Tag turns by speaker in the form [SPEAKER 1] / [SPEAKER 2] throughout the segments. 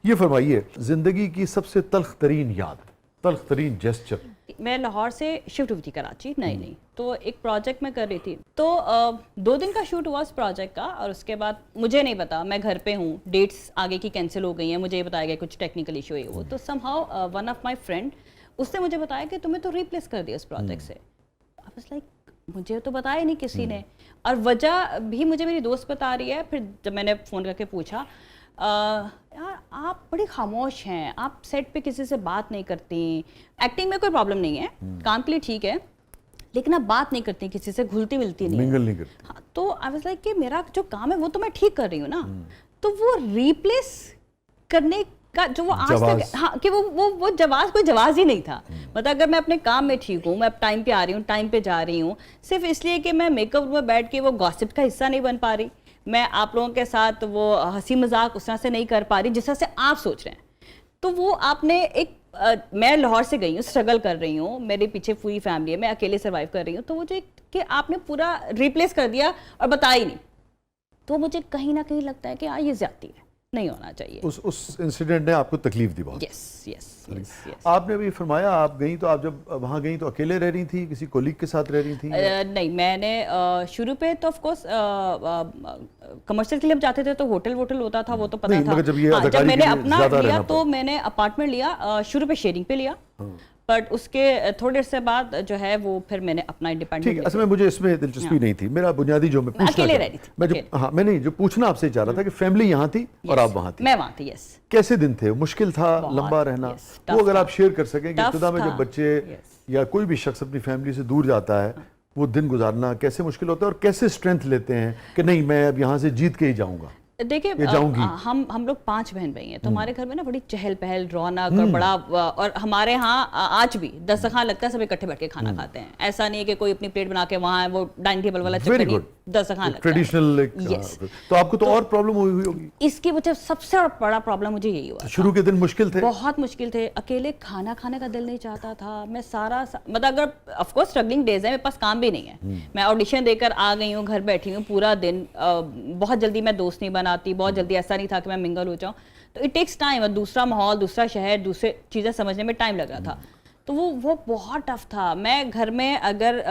[SPEAKER 1] ये फरमाइए, जिंदगी की सबसे तल्ख तरीन याद, तल्ख तरीन जेस्चर।
[SPEAKER 2] मैं लाहौर से शिफ्ट हुई थी कराची, नहीं तो एक प्रोजेक्ट मैं कर रही थी, तो 2 दिन का शूट हुआ उस प्रोजेक्ट का, और उसके बाद मुझे नहीं पता, मैं घर पे हूँ, डेट्स आगे की कैंसिल हो गई हैं, मुझे ये बताया गया कुछ टेक्निकल इशू है वो, तो somehow one of my friend, उसने मुझे बताया कि तुम्हें तो रिप्लेस कर दिया इस प्रोजेक्ट से। आई वाज लाइक, मुझे तो बताया नहीं किसी ने, और वजह भी मुझे मेरी दोस्त बता रही है। फिर जब मैंने फ़ोन करके पूछा, यार आप बड़ी खामोश हैं, आप सेट पे किसी से बात नहीं करती, एक्टिंग में कोई प्रॉब्लम नहीं है, काम के लिए ठीक है, लेकिन आप बात नहीं करती, किसी से घुलती मिलती नहीं,
[SPEAKER 1] मिंगल नहीं करती।
[SPEAKER 2] हाँ, तो आई वाज लाइक कि मेरा जो काम है वो तो मैं ठीक कर रही हूँ ना, तो वो रिप्लेस करने का जो वो आज तक, हाँ, कि वो जवाब कोई जवाब ही नहीं था। मतलब अगर मैं अपने काम में ठीक हूँ, मैं अब टाइम पे आ रही हूँ, टाइम पे जा रही हूँ, सिर्फ इसलिए कि मैं मेकअप रूम में बैठ के वो गॉसिप का हिस्सा नहीं बन पा रही, मैं आप लोगों के साथ वो हंसी मजाक उस तरह से नहीं कर पा रही जिस तरह से आप सोच रहे हैं, तो वो आपने एक मैं लाहौर से गई हूँ, स्ट्रगल कर रही हूँ, मेरे पीछे पूरी फैमिली है, मैं अकेले सर्वाइव कर रही हूँ, तो वो जो कि आपने पूरा रिप्लेस कर दिया और बताया ही नहीं, तो मुझे कहीं ना कहीं लगता है कि ये ज्यादती है, नहीं होना चाहिए।
[SPEAKER 1] उस इंसिडेंट ने आपको तकलीफ दी बहुत।
[SPEAKER 2] Yes yes yes.
[SPEAKER 1] आपने अभी फरमाया आप गई, तो आप जब वहाँ गई तो अकेले रह रही थी, किसी कोलीग के साथ रह रही थी?
[SPEAKER 2] नहीं, मैंने शुरू पे तो ऑफ कोर्स कमर्शियल के लिए जाते थे तो होटल होता था, वो तो पता था। जब मैंने अपना लिया तो मैंने अपार्टमेंट लिया, शुरू पे शेयरिंग पे लिया, बट उसके थोड़े से बाद जो है वो फिर मैंने अपना इंडिपेंडेंट।
[SPEAKER 1] ठीक, असल में मुझे इसमें दिलचस्पी नहीं थी, मेरा बुनियादी जो मैं पूछना मैं जो पूछना आपसे चाह रहा था कि फैमिली यहाँ थी और आप वहाँ थी।
[SPEAKER 2] मैं वहाँ थी, यस।
[SPEAKER 1] कैसे दिन थे? मुश्किल था लंबा रहना? वो अगर आप शेयर कर सकें कि इब्तिदा में जब बच्चे या कोई भी शख्स अपनी फैमिली से दूर जाता है, वो दिन गुजारना कैसे मुश्किल होता है और कैसे स्ट्रेंथ लेते हैं कि नहीं मैं अब यहाँ से जीत के ही जाऊंगा?
[SPEAKER 2] देखिए, हम लोग 5 बहन भाई हैं, तो हमारे घर में ना बड़ी चहल पहल, रौनक और बड़ा, और हमारे यहाँ आज भी दस्तरखान लगता है, सब इकट्ठे बैठ के खाना खाते हैं। ऐसा नहीं है कि कोई अपनी प्लेट बना के वहाँ है, वो डाइनिंग टेबल वाला चक्कर नहीं, दस्तरखान लगता है
[SPEAKER 1] ट्रेडिशनल।
[SPEAKER 2] यस।
[SPEAKER 1] तो आपको तो और प्रॉब्लम हुई होगी?
[SPEAKER 2] इसकी वजह सबसे बड़ा प्रॉब्लम मुझे यही हुआ।
[SPEAKER 1] शुरू के दिन मुश्किल थे,
[SPEAKER 2] बहुत मुश्किल थे, अकेले खाना खाने का दिल नहीं चाहता था, मैं मतलब अगर ऑफ कोर्स स्ट्रगलिंग डेज है, मेरे पास काम भी नहीं है, मैं ऑडिशन देकर आ गई हूँ, घर बैठी हूँ पूरा दिन, बहुत जल्दी मैं दोस्त नहीं बनाती, बहुत जल्दी ऐसा नहीं था कि मैं मिंगल हो जाऊँ, तो इट टेक्स टाइम, और दूसरा माहौल, दूसरा शहर, दूसरे चीज़ें समझने में टाइम लग रहा था, तो वो बहुत टफ था। मैं घर में अगर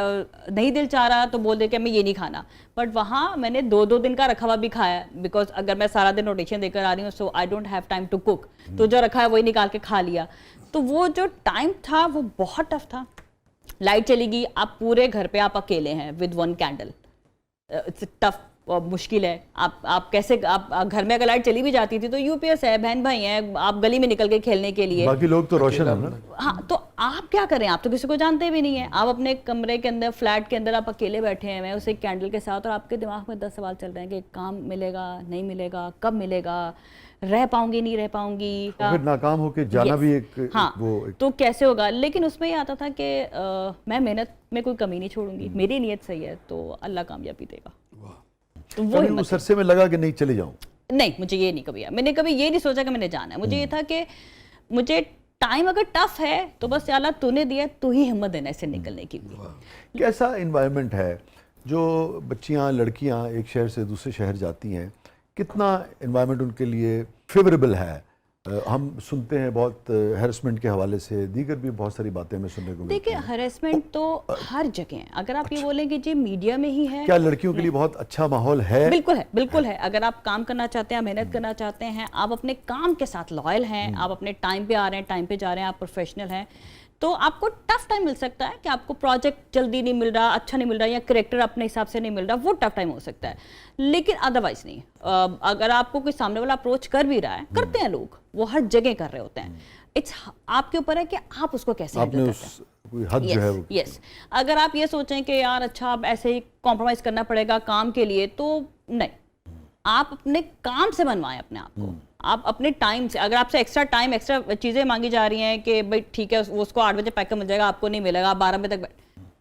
[SPEAKER 2] नहीं दिल चाह रहा तो बोल दे कि मैं ये नहीं खाना, बट वहाँ मैंने 2 दिन का रखा हुआ भी खाया, बिकॉज अगर मैं सारा दिन रोटेशन देकर आ रही हूँ, so I don't have time to cook, तो जो रखा है वही निकाल के खा लिया, तो वो जो टाइम था वो बहुत टफ था। लाइट चली गई, आप पूरे घर पे आप अकेले हैं विद 1 कैंडल, इट्स टफ, मुश्किल है। आप कैसे, आप घर में अगर लाइट चली भी जाती थी तो यूपीएस है, बहन भाई हैं, आप गली में निकल के खेलने के लिए,
[SPEAKER 1] बाकी लोग तो रोशन है ना।
[SPEAKER 2] हाँ, तो आप क्या करें, आप तो किसी को जानते भी नहीं है, आप अपने कमरे के अंदर, फ्लैट के अंदर आप अकेले बैठे हैं, मैं उस एक कैंडल के साथ, और आपके दिमाग में 10 सवाल चल रहे हैं कि काम मिलेगा नहीं मिलेगा, कब मिलेगा, रह पाऊंगी नहीं रह पाऊंगी,
[SPEAKER 1] फिर नाकाम होके जाना भी एक,
[SPEAKER 2] हाँ,
[SPEAKER 1] वो
[SPEAKER 2] तो कैसे होगा। लेकिन उसमें ये आता था कि मैं मेहनत में कोई कमी नहीं छोड़ूंगी, मेरी नीयत सही है तो अल्लाह कामयाबी देगा। तो वो
[SPEAKER 1] उस अरसे में लगा कि नहीं चले जाऊं?
[SPEAKER 2] नहीं, मुझे ये नहीं कभी आया, मैंने कभी ये नहीं सोचा कि मैंने जाना है, मुझे ये था कि मुझे टाइम अगर टफ है तो बस अल्लाह तूने दिया, तू ही हिम्मत देना इससे निकलने की।
[SPEAKER 1] कैसा इन्वायरमेंट है जो बच्चियां, लड़कियां एक शहर से दूसरे शहर जाती हैं, कितना इन्वायरमेंट उनके लिए फेवरेबल है? हम सुनते हैं बहुत हैरेसमेंट के हवाले से, दीगर भी बहुत सारी बातें हमें सुनने को मिलती हैं।
[SPEAKER 2] देखिए, हैरेसमेंट तो हर जगह है, अगर आप ये बोलेंगे जी मीडिया में ही है।
[SPEAKER 1] क्या लड़कियों के लिए बहुत अच्छा माहौल है?
[SPEAKER 2] बिल्कुल है, बिल्कुल है। अगर आप काम करना चाहते हैं, मेहनत करना चाहते हैं, आप अपने काम के साथ लॉयल हैं, आप अपने टाइम पे आ रहे हैं, टाइम पे जा रहे हैं, आप प्रोफेशनल हैं, तो आपको टफ टाइम मिल सकता है कि आपको प्रोजेक्ट जल्दी नहीं मिल रहा, अच्छा नहीं मिल रहा, या करेक्टर अपने हिसाब से नहीं मिल रहा, वो टफ टाइम हो सकता है, लेकिन अदरवाइज नहीं। अगर आपको कोई सामने वाला अप्रोच कर भी रहा है, करते हैं लोग, वो हर जगह कर रहे होते हैं, इट्स आपके ऊपर है कि आप उसको कैसे हैंडल करते हैं।
[SPEAKER 1] कोई हद जो है वो।
[SPEAKER 2] यस, अगर आप ये सोचें कि यार अच्छा अब ऐसे ही कॉम्प्रोमाइज करना पड़ेगा काम के लिए, तो नहीं, आप अपने काम से बनवाएं अपने आप को, आप अपने टाइम से। अगर आपसे एक्स्ट्रा टाइम, एक्स्ट्रा चीजें मांगी जा रही हैं कि भाई ठीक है वो उसको 8 बजे पैक कर मिल जाएगा, आपको नहीं मिलेगा, आप 12 बजे तक,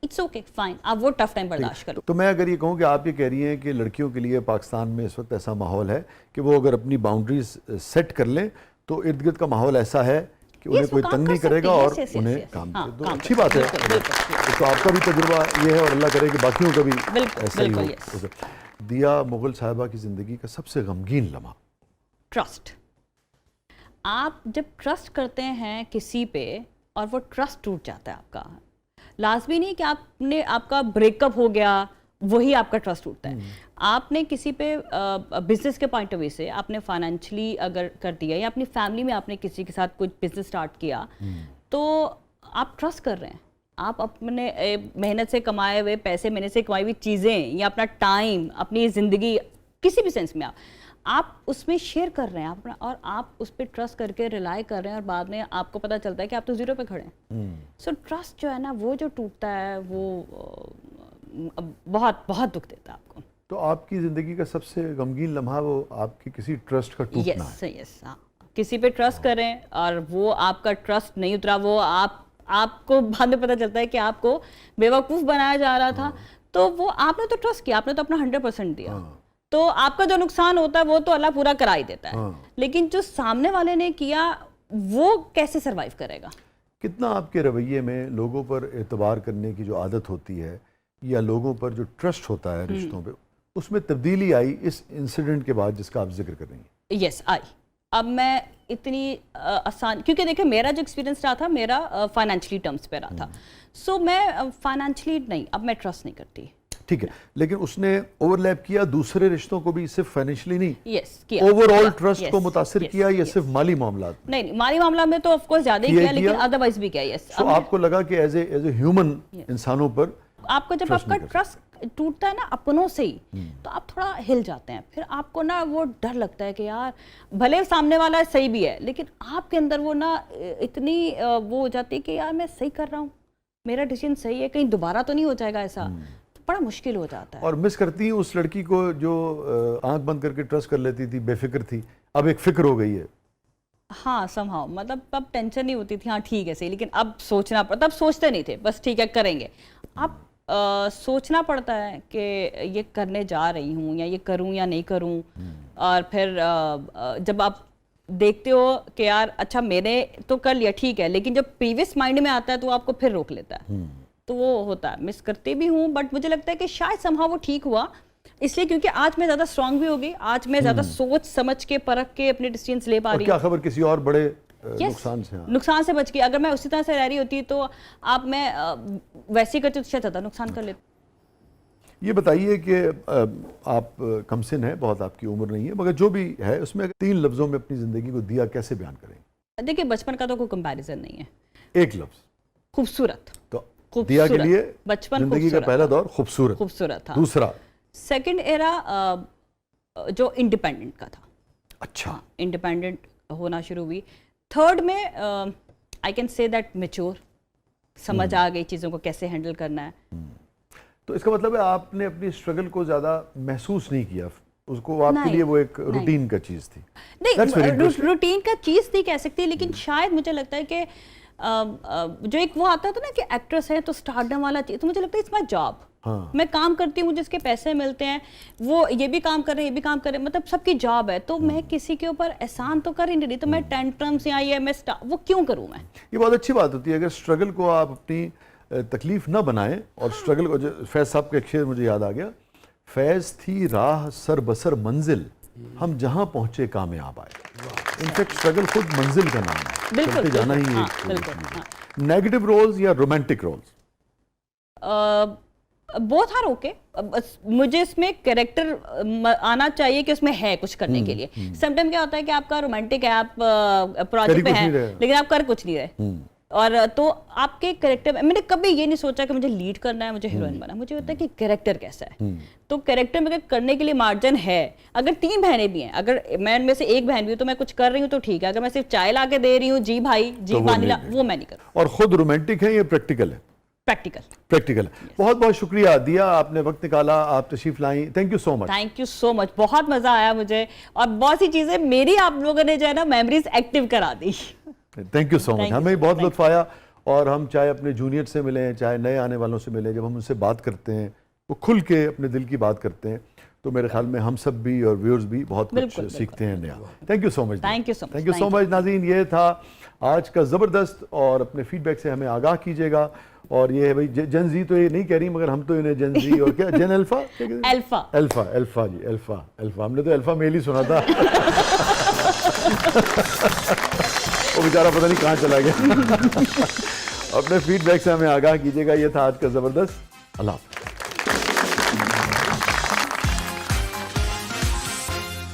[SPEAKER 2] इट्स ओके, फाइन, आप वो टफ टाइम बर्दाश्त करो।
[SPEAKER 1] तो मैं अगर ये कहूँ कि आप ये कह रही हैं कि लड़कियों के लिए पाकिस्तान में इस वक्त ऐसा माहौल है कि वो अगर अपनी बाउंड्रीज सेट कर लें तो इर्द गिर्द का माहौल ऐसा है कि उन्हें कोई तंग नहीं करेगा और उन्हें काम तो अच्छी बात है। तो आपका भी तजुर्बा ये है और अल्लाह करे कि बाकियों का भी ऐसा ही हो। दिया मुगल साहिबा की जिंदगी का सबसे गमगीन लम्हा?
[SPEAKER 2] ट्रस्ट। आप जब ट्रस्ट करते हैं किसी पे और वो ट्रस्ट टूट जाता है आपका, लाजमी नहीं कि आपका ब्रेकअप हो गया वही आपका ट्रस्ट टूटता है। आपने किसी पे बिजनेस के पॉइंट ऑफ व्यू से आपने फाइनेंशियली अगर कर दिया या अपनी फैमिली में आपने किसी के साथ कुछ बिजनेस स्टार्ट किया तो आप ट्रस्ट कर रहे हैं, आप अपने मेहनत से कमाए हुए पैसे, मेहनत से कमाई हुई चीज़ें या अपना टाइम, अपनी ज़िंदगी किसी भी सेंस में आप उसमें शेयर कर रहे हैं अपना, और आप उस पर ट्रस्ट करके रिलाई कर रहे हैं और बाद में आपको पता चलता है कि आप तो जीरो पे खड़े हैं। सो ट्रस्ट जो है ना वो जो टूटता है वो बहुत बहुत दुख देता है आपको।
[SPEAKER 1] तो आपकी ज़िंदगी का सबसे गमगीन लम्हा वो आपकी किसी ट्रस्ट का टूटना है।
[SPEAKER 2] यस, हाँ, किसी पे ट्रस्ट करें और वो आपका ट्रस्ट नहीं उतरा, वो आपको बाद में पता चलता है कि आपको बेवकूफ़ बनाया जा रहा था, तो वो आपने तो ट्रस्ट किया, आपने तो अपना 100% दिया, तो आपका जो नुकसान होता है वो तो अल्लाह पूरा करा ही देता है, लेकिन जो सामने वाले ने किया वो कैसे सरवाइव करेगा।
[SPEAKER 1] कितना आपके रवैये में लोगों पर एतबार करने की जो आदत होती है या लोगों पर जो ट्रस्ट होता है रिश्तों पे, उसमें तब्दीली आई इस इंसिडेंट के बाद जिसका आप जिक्र कर रही हैं?
[SPEAKER 2] यस, आई। अब मैं इतनी आसान, क्योंकि देखिए मेरा जो एक्सपीरियंस रहा था मेरा फाइनेंशियली टर्म्स पे रहा था, सो मैं फाइनेंशियली नहीं, अब मैं ट्रस्ट नहीं करती।
[SPEAKER 1] ठीक है, लेकिन उसने ओवरलैप किया दूसरे रिश्तों को भी, सिर्फ फाइनेंशियली नहीं,
[SPEAKER 2] यस किया,
[SPEAKER 1] ओवरऑल ट्रस्ट को मुतासिर किया या सिर्फ माली मामला?
[SPEAKER 2] नहीं, माली मामला में तो ऑफ कोर्स ज्यादा ही किया, लेकिन अदरवाइज भी किया। यस।
[SPEAKER 1] तो आपको लगा कि एज ए ह्यूमन इंसानों पर
[SPEAKER 2] आपको जब आपका ट्रस्ट टूटता है ना अपनों से ही, तो आप थोड़ा हिल जाते हैं, फिर आपको ना वो डर लगता है कि यार भले सामने वाला सही भी है लेकिन आपके अंदर वो ना इतनी वो हो जाती है कि यार मैं सही कर रहा हूँ, मेरा डिसीजन सही है, कहीं दोबारा तो नहीं हो जाएगा ऐसा, तो बड़ा मुश्किल हो जाता है।
[SPEAKER 1] और मिस करती हूँ उस लड़की को जो आंख बंद करके ट्रस्ट कर लेती थी, बेफिक्र थी, अब एक फिक्र हो गई है।
[SPEAKER 2] हाँ, समहाउ, मतलब अब टेंशन नहीं होती थी, हाँ ठीक है सही, लेकिन अब सोचना पड़ता, अब सोचते नहीं थे, बस ठीक है करेंगे, अब सोचना पड़ता है कि ये करने जा रही हूँ या ये करूँ या नहीं करूँ, और फिर जब आप देखते हो कि यार अच्छा मैंने तो कर लिया ठीक है, लेकिन जब प्रीवियस माइंड में आता है तो आपको फिर रोक लेता है, तो वो होता है। मिस करती भी हूँ, बट मुझे लगता है कि शायद समहाउ वो ठीक हुआ, इसलिए क्योंकि आज मैं ज़्यादा स्ट्रांग भी हो गई, आज मैं ज़्यादा सोच समझ के परख के अपने डिसीजंस ले पा रही हूँ।
[SPEAKER 1] क्या खबर किसी और बड़े नुकसान से
[SPEAKER 2] बच गई। अगर मैं उसी तरह से रह रही होती तो आप मैं वैसे ही करती तो शायद नुकसान कर लेती।
[SPEAKER 1] ये बताइए कि आप कमसिन है, बहुत आपकी उम्र नहीं है, मगर जो भी है उसमें 3 लफ्जों में अपनी जिंदगी को दिया कैसे बयान करेंगे?
[SPEAKER 2] देखिए बचपन का तो कोई कंपैरिजन नहीं है,
[SPEAKER 1] एक लफ्ज
[SPEAKER 2] खूबसूरत।
[SPEAKER 1] तो दिया के लिए
[SPEAKER 2] बचपन
[SPEAKER 1] जिंदगी का पहला दौर खूबसूरत था। दूसरा
[SPEAKER 2] सेकंड एरा जो इंडिपेंडेंट का था।
[SPEAKER 1] अच्छा,
[SPEAKER 2] इंडिपेंडेंट होना शुरू हुई। थर्ड में I can say that mature, समझ आ गई चीज़ों को कैसे हैंडल करना है।
[SPEAKER 1] तो इसका मतलब है आपने अपनी स्ट्रगल को ज़्यादा महसूस नहीं किया, उसको आपके लिए वो एक रूटीन का चीज़ थी?
[SPEAKER 2] नहीं, रूटीन का चीज़ थी कह सकती है, लेकिन शायद मुझे लगता है कि जो एक वो आता था ना कि एक्ट्रेस है तो स्टारडम वाला चीज़, तो मुझे लगता है इट्स माय जॉब। हाँ। मैं काम करती हूँ, मुझे इसके पैसे मिलते हैं, वो ये भी काम कर रहे हैं, ये भी काम कर रहे हैं, मतलब सबकी जॉब है, तो मैं किसी के ऊपर एहसान तो कर ही नहीं रही, तो मैं टेंट्रम्स या ये मैं वो क्यों करूँ मैं?
[SPEAKER 1] ये बहुत अच्छी बात होती है अगर स्ट्रगल को आप अपनी तकलीफ ना बनाएं, और स्ट्रगल को, फैज़ साहब का एक शेर मुझे याद आ गया, फैज़ थी राह सर बसर मंजिल, हम जहाँ पहुँचे कामयाब आए। इनफैक्ट स्ट्रगल खुद मंजिल का नाम है, चलते जाना ही एक। नेगेटिव रोल्स या romantic roles?
[SPEAKER 2] Both are okay. मुझे इसमें कैरेक्टर आना चाहिए कि उसमें है कुछ करने के लिए। समटाइम क्या होता है कि आपका रोमांटिक है, आप प्रोजेक्ट पे हैं लेकिन आप कर कुछ नहीं रहे, और तो आपके कैरेक्टर, मैंने कभी ये नहीं सोचा कि मुझे लीड करना है, मुझे हीरोइन बनना, मुझे होता है कि कैरेक्टर कैसा है। तो कैरेक्टर में करने के लिए मार्जिन है। अगर 3 बहनें भी हैं, अगर मैं उनमें से एक बहन भी हूँ तो मैं कुछ कर रही हूँ तो ठीक है, अगर मैं सिर्फ चाय ला के दे रही हूँ जी भाई जी पानी ला, वो मैं नहीं करूँ।
[SPEAKER 1] और खुद रोमांटिक है या प्रैक्टिकल है? प्रैक्टिकल। बहुत बहुत शुक्रिया दिया, आपने वक्त निकाला, आप तशरीफ लाई, thank you so much.
[SPEAKER 2] Thank you so much, बहुत मजा आया मुझे, और बहुत सी चीजें मेरी आप लोगों ने जो है ना मेमोरीज एक्टिव करा दी।
[SPEAKER 1] थैंक यू सो मच, हमें बहुत लुत्फ आया, और हम चाहे अपने जूनियर से मिलें चाहे नए आने वालों से मिलें, जब हम उनसे बात करते हैं वो खुल के अपने दिल की बात करते हैं, तो मेरे ख्याल में हम सब भी और व्यूअर्स भी बहुत कुछ सीखते हैं नया। Thank you so much.
[SPEAKER 2] Thank you so much
[SPEAKER 1] नाज़रीन, ये था आज का ज़बरदस्त, और अपने फीडबैक से हमें आगाह कीजिएगा। और ये है भाई जन जी तो ये नहीं कह रही, मगर हम तो इन्हें जन जी और क्या जन अल्फा अल्फा जी, अल्फा हमने तो अल्फा मेल ही सुना था। वो बेचारा पता नहीं कहाँ चला गया। अपने फीडबैक से हमें आगाह कीजिएगा। ये था आज का ज़बरदस्त। अल्लाह हाफ़िज़।